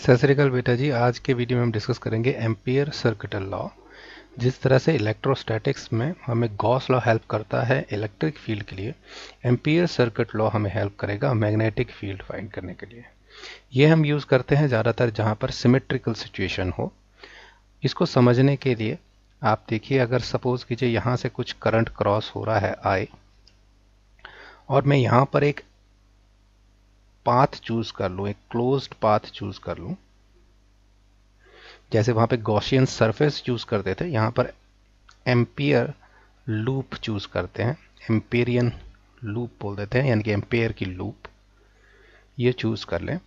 सत श्री अकाल बेटा जी। आज के वीडियो में हम डिस्कस करेंगे एम्पियर सर्किट लॉ। जिस तरह से इलेक्ट्रोस्टैटिक्स में हमें गॉस लॉ हेल्प करता है इलेक्ट्रिक फील्ड के लिए, एम्पियर सर्किट लॉ हमें हेल्प करेगा मैग्नेटिक फील्ड फाइंड करने के लिए। ये हम यूज़ करते हैं ज़्यादातर जहाँ पर सिमेट्रिकल सिचुएशन हो। इसको समझने के लिए आप देखिए, अगर सपोज कीजिए यहाँ से कुछ करंट क्रॉस हो रहा है आई, और मैं यहाँ पर एक पाथ चूज कर लूँ, एक क्लोज्ड पाथ चूज कर लूँ। जैसे वहां पे गॉसियन सरफेस चूज करते थे, यहां पर एम्पियर लूप चूज करते हैं, एम्पेरियन लूप बोल देते हैं, यानी कि एम्पेयर की लूप ये चूज कर लें।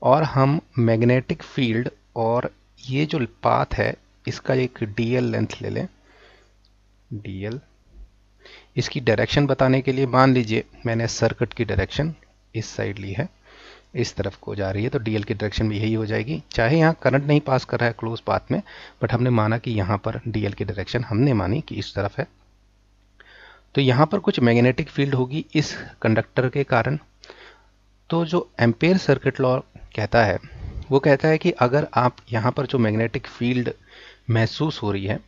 और हम मैग्नेटिक फील्ड और ये जो पाथ है इसका एक डीएल लेंथ ले लें। डीएल इसकी डायरेक्शन बताने के लिए मान लीजिए मैंने सर्किट की डायरेक्शन इस साइड ली है, इस तरफ को जा रही है, तो डीएल की डायरेक्शन भी यही हो जाएगी। चाहे यहाँ करंट नहीं पास कर रहा है क्लोज पाथ में, बट हमने माना कि यहाँ पर डीएल की डायरेक्शन हमने मानी कि इस तरफ है, तो यहाँ पर कुछ मैग्नेटिक फील्ड होगी इस कंडक्टर के कारण। तो जो एम्पेयर सर्किट लॉ कहता है वो कहता है कि अगर आप यहाँ पर जो मैग्नेटिक फील्ड महसूस हो रही है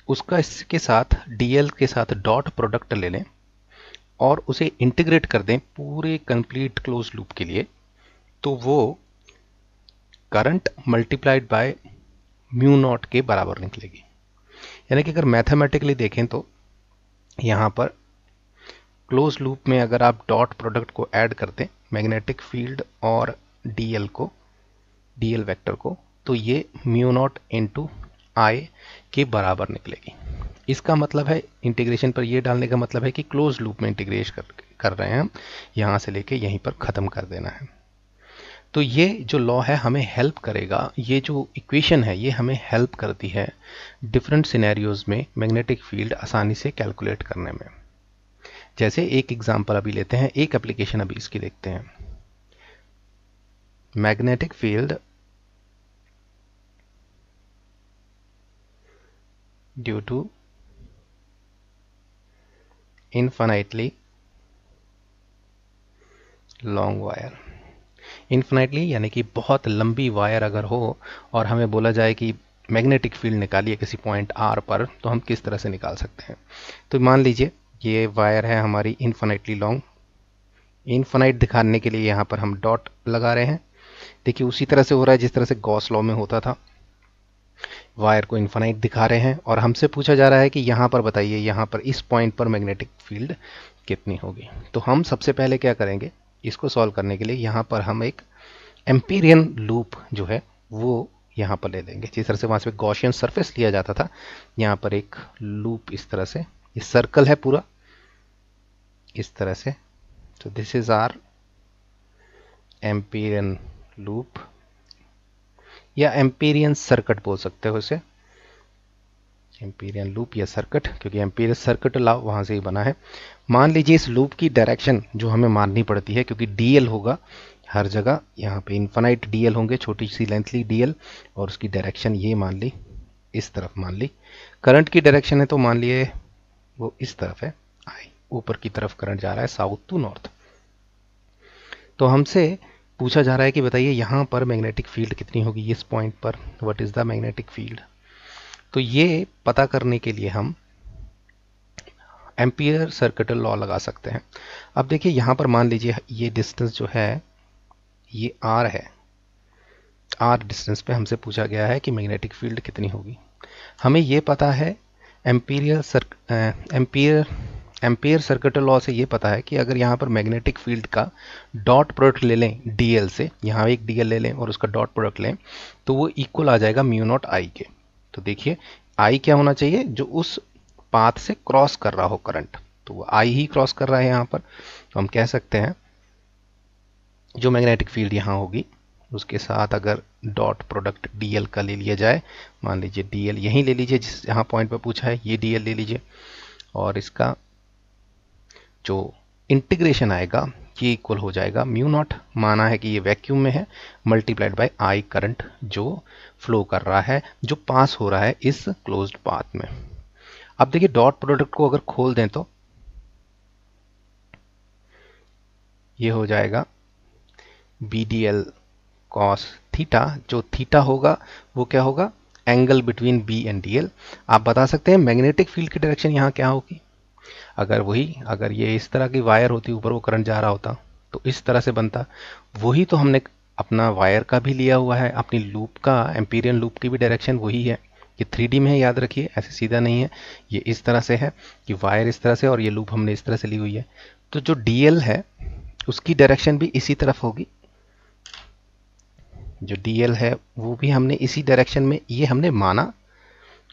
उसका इसके साथ डीएल के साथ डॉट प्रोडक्ट ले लें और उसे इंटीग्रेट कर दें पूरे कंप्लीट क्लोज लूप के लिए, तो वो current multiplied by mu naught के बराबर निकलेगी। यानी कि अगर मैथमेटिकली देखें तो यहाँ पर क्लोज लूप में अगर आप डॉट प्रोडक्ट को ऐड कर दें मैग्नेटिक फील्ड और डीएल को, डीएल वेक्टर को, तो ये म्यू नॉट इंटू आई के बराबर निकलेगी। इसका मतलब है इंटीग्रेशन पर ये डालने का मतलब है कि क्लोज लूप में इंटीग्रेट कर रहे हैं हम, यहाँ से लेके यहीं पर ख़त्म कर देना है। तो ये जो लॉ है हमें हेल्प करेगा, ये जो इक्वेशन है ये हमें हेल्प करती है डिफरेंट सिनेरियोज में मैग्नेटिक फील्ड आसानी से कैलकुलेट करने में। जैसे एक एग्जांपल अभी लेते हैं, एक एप्लीकेशन अभी इसकी देखते हैं। Magnetic field due to infinitely long wire. Infinitely यानी कि बहुत लंबी वायर अगर हो और हमें बोला जाए कि मैग्नेटिक फील्ड निकालिए किसी पॉइंट आर पर, तो हम किस तरह से निकाल सकते हैं। तो मान लीजिए ये वायर है हमारी इन्फिनाइटली लॉन्ग। इन्फिनाइट दिखाने के लिए यहाँ पर हम डॉट लगा रहे हैं। देखिए उसी तरह से हो रहा है जिस तरह से गॉस लॉ में होता था, वायर को इन्फिनाइट दिखा रहे हैं और हमसे पूछा जा रहा है कि यहाँ पर बताइए, यहाँ पर इस पॉइंट पर मैग्नेटिक फील्ड कितनी होगी। तो हम सबसे पहले क्या करेंगे, इसको सॉल्व करने के लिए यहाँ पर हम एक एम्पीरियन लूप जो है वो यहाँ पर ले लेंगे। जिस तरह से वहाँ से गॉसियन सरफेस लिया जाता था, यहाँ पर एक लूप इस तरह से, ये सर्कल है पूरा इस तरह से। तो this is our Amperian loop या एम्पीरियन सर्किट बोल सकते हो इसे, एम्पीरियन लूप या सर्किट, क्योंकि एम्पीरियन सर्किट लॉ वहाँ से ही बना है। मान लीजिए इस लूप की डायरेक्शन जो हमें माननी पड़ती है, क्योंकि डीएल होगा हर जगह, यहाँ पे इन्फिनाइट डीएल होंगे, छोटी सी लेंथली डीएल, और उसकी डायरेक्शन ये मान ली इस तरफ मान ली। करंट की डायरेक्शन है तो मान लिए वो इस तरफ है, आई ऊपर की तरफ करंट जा रहा है साउथ टू नॉर्थ। तो हमसे पूछा जा रहा है कि बताइए यहाँ पर मैग्नेटिक फील्ड कितनी होगी इस पॉइंट पर, what is the magnetic field. तो ये पता करने के लिए हम एम्पियर सर्किट लॉ लगा सकते हैं। अब देखिए यहाँ पर मान लीजिए ये डिस्टेंस जो है ये आर है, आर डिस्टेंस पे हमसे पूछा गया है कि मैग्नेटिक फील्ड कितनी होगी। हमें ये पता है एम्पियर सर्किट लॉ से ये पता है कि अगर यहाँ पर मैग्नेटिक फील्ड का डॉट प्रोडक्ट ले लें डीएल से, यहाँ एक डीएल ले लें और उसका डॉट प्रोडक्ट लें, तो वो इक्वल आ जाएगा म्यू नॉट आई के। तो देखिए आई क्या होना चाहिए, जो उस पाथ से क्रॉस कर रहा हो करंट, तो वो आई ही क्रॉस कर रहा है यहाँ पर। तो हम कह सकते हैं जो मैग्नेटिक फील्ड यहाँ होगी उसके साथ अगर डॉट प्रोडक्ट डीएल का ले लिया जाए, मान लीजिए डीएल यहीं ले लीजिए जिस यहाँ पॉइंट पर पूछा है, ये डीएल ले लीजिए, और इसका जो इंटीग्रेशन आएगा ये इक्वल हो जाएगा म्यू नॉट, माना है कि ये वैक्यूम में है, मल्टीप्लाइड बाय आई करंट जो फ्लो कर रहा है, जो पास हो रहा है इस क्लोज्ड पाथ में। अब देखिए डॉट प्रोडक्ट को अगर खोल दें तो ये हो जाएगा B D L cos theta, जो थीटा होगा वो क्या होगा, angle between B and D L. आप बता सकते हैं मैग्नेटिक फील्ड की डायरेक्शन यहाँ क्या होगी। अगर ये इस तरह की वायर होती, ऊपर वो करंट जा रहा होता तो इस तरह से बनता। वही तो हमने अपना वायर का भी लिया हुआ है, अपनी लूप का, एम्पीरियन लूप की भी डायरेक्शन वही है। ये 3D में है, याद रखिए, ऐसे सीधा नहीं है। ये इस तरह से है कि वायर इस तरह से और ये लूप हमने इस तरह से ली हुई है। तो जो DL है उसकी डायरेक्शन भी इसी तरफ होगी। जो DL है वो भी हमने इसी डायरेक्शन में, ये हमने माना।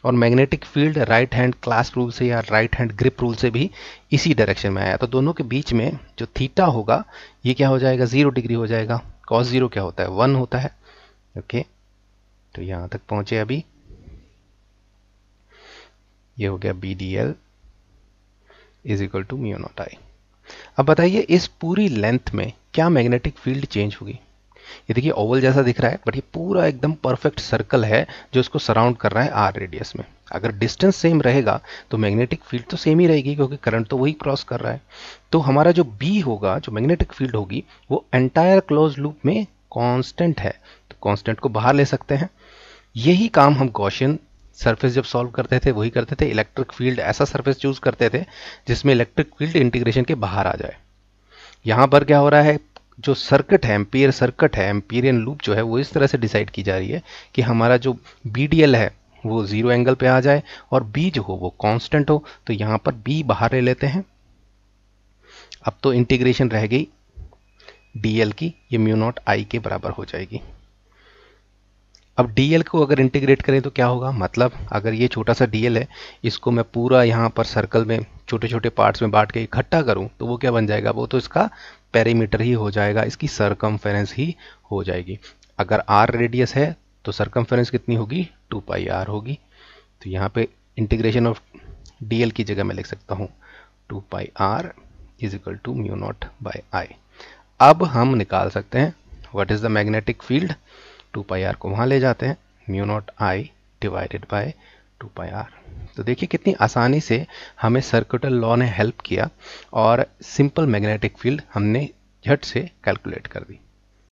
और magnetic field right hand clasp rule से या राइट हैंड ग्रिप रूल से भी इसी डायरेक्शन में आया। तो दोनों के बीच में जो थीटा होगा ये क्या हो जाएगा, 0 डिग्री हो जाएगा। cos 0 क्या होता है, 1 होता है। ओके, तो यहां तक पहुंचे अभी। ये हो गया BDL is equal to mu not i. अब बताइए इस पूरी लेंथ में क्या मैग्नेटिक फील्ड चेंज होगी। ये देखिए ओवल जैसा दिख रहा है, बट ये पूरा एकदम परफेक्ट सर्कल है जो इसको सराउंड कर रहा है आर रेडियस में। अगर डिस्टेंस सेम रहेगा तो मैग्नेटिक फील्ड तो सेम ही रहेगी, क्योंकि करंट तो वही क्रॉस कर रहा है। तो हमारा जो बी होगा, जो मैग्नेटिक फील्ड होगी, वो एंटायर क्लोज लूप में कांस्टेंट है। तो कांस्टेंट को बाहर ले सकते हैं। यही काम हम गॉसियन सरफेस जब सॉल्व करते थे वही करते थे। इलेक्ट्रिक फील्ड ऐसा सरफेस चूज करते थे जिसमें इलेक्ट्रिक फील्ड इंटीग्रेशन के बाहर आ जाए। यहां पर क्या हो रहा है, जो सर्किट है, एम्पियर सर्किट है, एम्पीरियन लूप जो है वो इस तरह से डिसाइड की जा रही है कि हमारा जो BDL है वो 0 एंगल पे आ जाए और B जो हो वो कांस्टेंट हो। तो यहां पर B बाहर ले लेते हैं। अब तो इंटीग्रेशन रह गई DL की, ये म्यू नॉट आई के बराबर हो जाएगी। अब DL को अगर इंटीग्रेट करें तो क्या होगा, मतलब अगर ये छोटा सा DL है, इसको मैं पूरा यहाँ पर सर्कल में छोटे छोटे पार्ट्स में बांट के इकट्ठा करूँ तो वो क्या बन जाएगा, वो तो इसका पेरीमीटर ही हो जाएगा, इसकी सरकमफेरेंस ही हो जाएगी। अगर R रेडियस है तो सरकमफेरेंस कितनी होगी, 2πr होगी। तो यहाँ पे इंटीग्रेशन ऑफ DL की जगह मैं लिख सकता हूँ 2πr is equal to mu naught by I. अब हम निकाल सकते हैं what is the magnetic field. 2πr को वहां ले जाते हैं, mu not I divided by 2πr। तो देखिए कितनी आसानी से हमें सर्किटल लॉ ने हेल्प किया और सिंपल मैग्नेटिक फील्ड हमने झट से कैलकुलेट कर दी।